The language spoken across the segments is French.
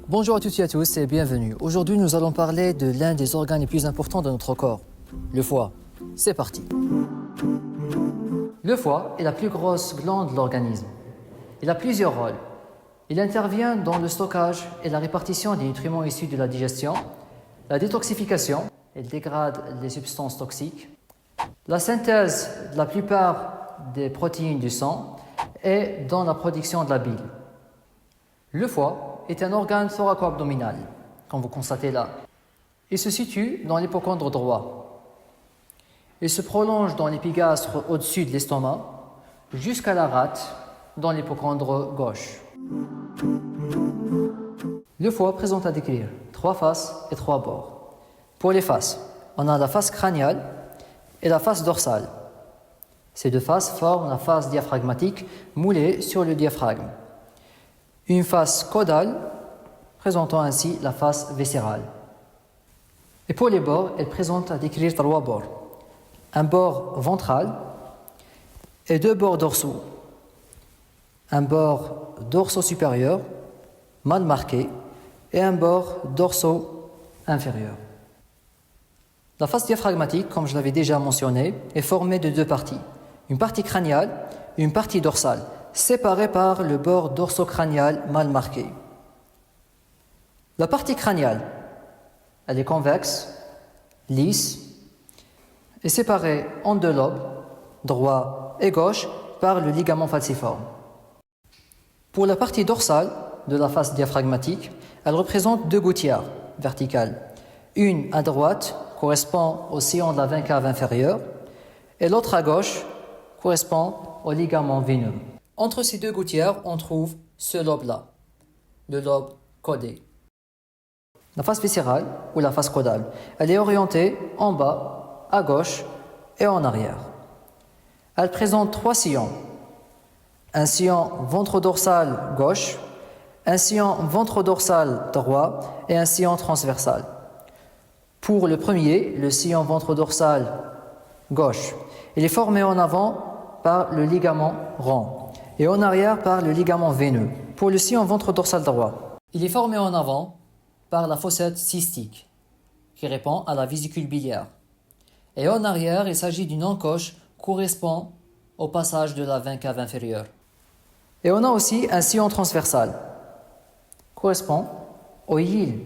Bonjour à toutes et à tous et bienvenue. Aujourd'hui, nous allons parler de l'un des organes les plus importants de notre corps, le foie. C'est parti. Le foie est la plus grosse glande de l'organisme. Il a plusieurs rôles. Il intervient dans le stockage et la répartition des nutriments issus de la digestion, la détoxification, il dégrade les substances toxiques, la synthèse de la plupart des protéines du sang et dans la production de la bile. Le foie est un organe thoraco-abdominal, comme vous constatez là. Il se situe dans l'hypocondre droit. Il se prolonge dans l'épigastre au-dessus de l'estomac jusqu'à la rate dans l'hypocondre gauche. Le foie présente à décrire 3 faces et 3 bords. Pour les faces, on a la face crâniale et la face dorsale. Ces 2 faces forment la face diaphragmatique moulée sur le diaphragme. Une face caudale, présentant ainsi la face viscérale. Et pour les bords, elle présente à décrire 3 bords. Un bord ventral et 2 bords dorsaux. Un bord dorso-supérieur, mal marqué, et un bord dorso-inférieur. La face diaphragmatique, comme je l'avais déjà mentionné, est formée de 2 parties. Une partie crâniale et une partie dorsale, séparées par le bord dorsocrânial mal marqué. La partie crâniale, elle est convexe, lisse, et séparée en 2 lobes, droit et gauche, par le ligament falciforme. Pour la partie dorsale de la face diaphragmatique, elle représente 2 gouttières verticales. Une à droite correspond au sillon de la veine cave inférieure, et l'autre à gauche correspond au ligament veineux. Entre ces 2 gouttières, on trouve ce lobe-là, le lobe caudé. La face viscérale, ou la face caudale, elle est orientée en bas, à gauche et en arrière. Elle présente 3 sillons. Un sillon ventrodorsal gauche, un sillon ventrodorsal droit et un sillon transversal. Pour le premier, le sillon ventrodorsal gauche, il est formé en avant par le ligament rond et en arrière par le ligament veineux. Pour le sillon ventrodorsal droit, il est formé en avant par la fossette cystique qui répond à la vésicule biliaire. Et en arrière, il s'agit d'une encoche correspond au passage de la veine cave inférieure. Et on a aussi un sillon transversal correspond au hile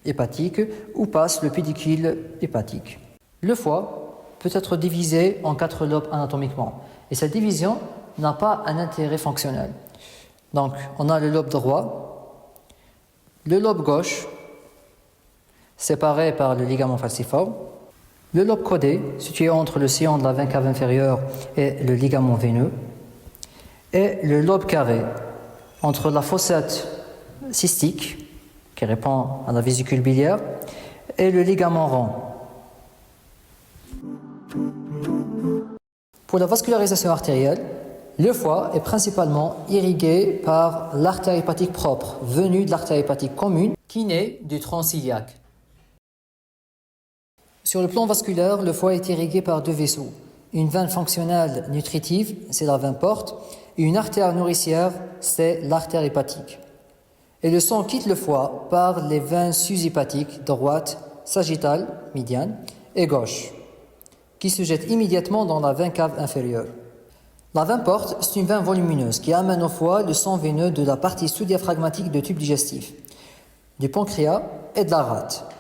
hépatique où passe le pédicule hépatique. Le foie peut être divisé en 4 lobes anatomiquement et cette division n'a pas un intérêt fonctionnel. Donc, on a le lobe droit, le lobe gauche, séparé par le ligament falciforme, le lobe caudé, situé entre le sillon de la veine cave inférieure et le ligament veineux, et le lobe carré, entre la fossette cystique, qui répond à la vésicule biliaire, et le ligament rond. Pour la vascularisation artérielle, le foie est principalement irrigué par l'artère hépatique propre, venue de l'artère hépatique commune, qui naît du tronc iliaque. Sur le plan vasculaire, le foie est irrigué par 2 vaisseaux. Une veine fonctionnelle nutritive, c'est la veine porte, et une artère nourricière, c'est l'artère hépatique. Et le sang quitte le foie par les veines sus-hépatiques droite, sagittale, médiane, et gauche, qui se jettent immédiatement dans la veine cave inférieure. La veine porte, c'est une veine volumineuse qui amène au foie le sang veineux de la partie sous-diaphragmatique du tube digestif, du pancréas et de la rate.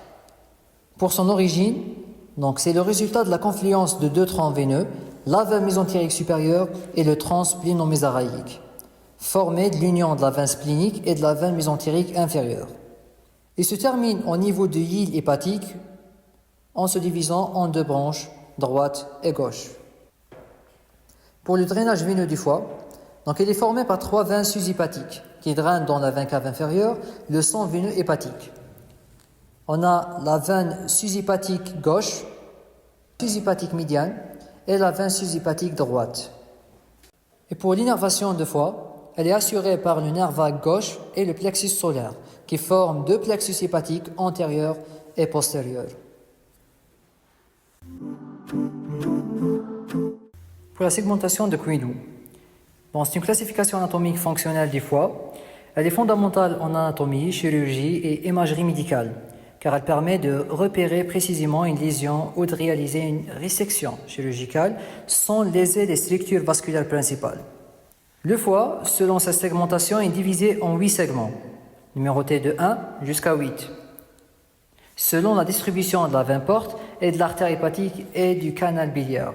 Pour son origine, donc c'est le résultat de la confluence de 2 troncs veineux, la veine mésentérique supérieure et le tronc splénomésaraïque, formé de l'union de la veine splénique et de la veine mésentérique inférieure. Il se termine au niveau de l'hile hépatique en se divisant en 2 branches, droite et gauche. Pour le drainage veineux du foie, donc il est formé par 3 veines sus-hépatiques qui drainent dans la veine cave inférieure le sang veineux hépatique. On a la veine sus-hépatique gauche, sus-hépatique médiane et la veine sus-hépatique droite. Et pour l'innervation du foie, elle est assurée par le nerf vague gauche et le plexus solaire qui forment 2 plexus hépatiques antérieurs et postérieurs. Pour la segmentation de Queneau, c'est une classification anatomique fonctionnelle du foie. Elle est fondamentale en anatomie, chirurgie et imagerie médicale, car elle permet de repérer précisément une lésion ou de réaliser une résection chirurgicale sans léser les structures vasculaires principales. Le foie, selon sa segmentation, est divisé en 8 segments, numérotés de 1 jusqu'à 8, selon la distribution de la veine porte et de l'artère hépatique et du canal biliaire.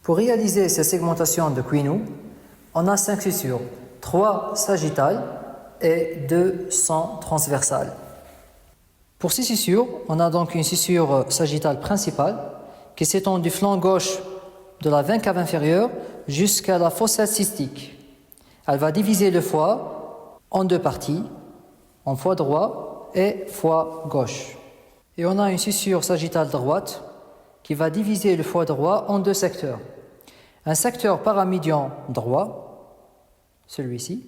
Pour réaliser ces segmentations de Quinault, on a 5 fissures, 3 sagittales et 2 transversales. Pour ces fissures, on a donc une fissure sagittale principale qui s'étend du flanc gauche de la veine cave inférieure jusqu'à la fossette cystique. Elle va diviser le foie en 2 parties, en foie droit et foie gauche. Et on a une fissure sagittale droite qui va diviser le foie droit en 2 secteurs. Un secteur paramédian droit, celui-ci,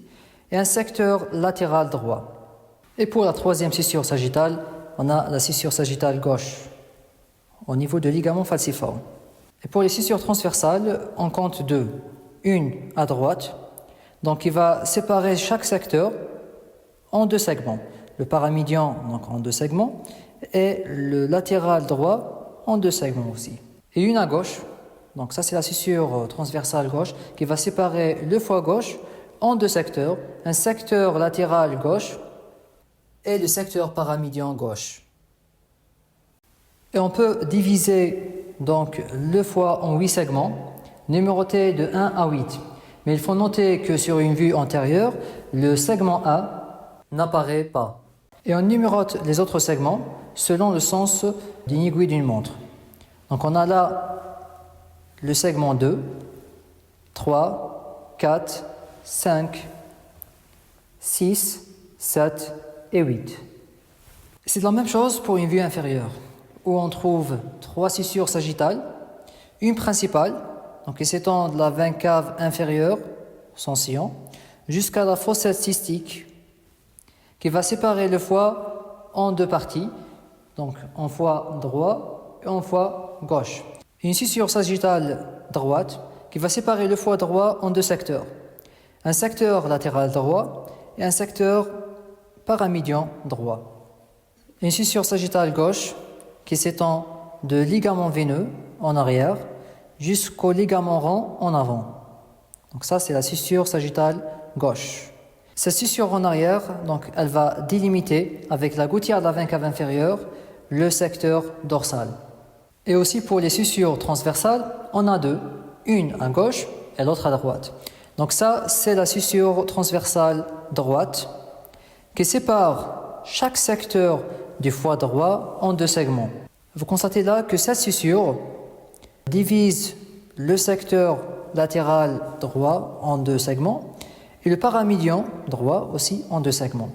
et un secteur latéral droit. Et pour la 3e fissure sagittale, on a la fissure sagittale gauche, au niveau de ligament falciforme. Et pour les fissures transversales, on compte 2. Une à droite, donc il va séparer chaque secteur en 2 segments. Le paramédian, donc en 2 segments, et le latéral droit en 2 segments aussi. Et une à gauche, donc ça c'est la fissure transversale gauche, qui va séparer le foie gauche en 2 secteurs, un secteur latéral gauche et le secteur paramédian gauche. Et on peut diviser donc le foie en 8 segments, numérotés de 1 à 8. Mais il faut noter que sur une vue antérieure, le segment A n'apparaît pas. Et on numérote les autres segments selon le sens d'une aiguille d'une montre. Donc on a là le segment 2, 3, 4, 5, 6, 7 et 8. C'est la même chose pour une vue inférieure, où on trouve 3 fissures sagittales, une principale, donc qui s'étend de la veine cave inférieure, son sillon, jusqu'à la fossette cystique, qui va séparer le foie en 2 parties, donc en foie droit et en foie gauche. Une fissure sagittale droite qui va séparer le foie droit en 2 secteurs, un secteur latéral droit et un secteur paramédian droit. Une fissure sagittale gauche qui s'étend de ligament veineux en arrière jusqu'au ligament rond en avant. Donc ça, c'est la fissure sagittale gauche. Cette fissure en arrière, donc, elle va délimiter avec la gouttière de la veine cave inférieure le secteur dorsal. Et aussi pour les fissures transversales, on a 2, une à gauche et l'autre à droite. Donc ça, c'est la fissure transversale droite qui sépare chaque secteur du foie droit en 2 segments. Vous constatez là que cette fissure divise le secteur latéral droit en 2 segments et le paramédian droit aussi en 2 segments.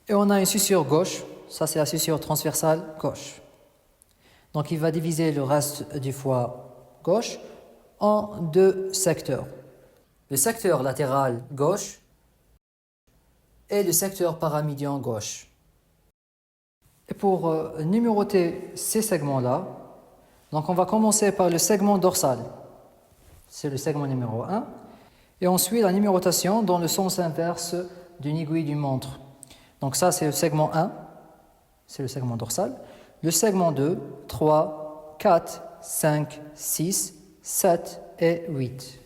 Et on a une fissure gauche, ça c'est la fissure transversale gauche. Donc il va diviser le reste du foie gauche en 2 secteurs. Le secteur latéral gauche et le secteur paramédian gauche. Et pour numéroter ces segments-là, donc on va commencer par le segment dorsal. C'est le segment numéro 1. Et on suit la numérotation dans le sens inverse d'une aiguille d'une montre. Donc ça, c'est le segment 1, c'est le segment dorsal. Le segment 2, 3, 4, 5, 6, 7 et 8.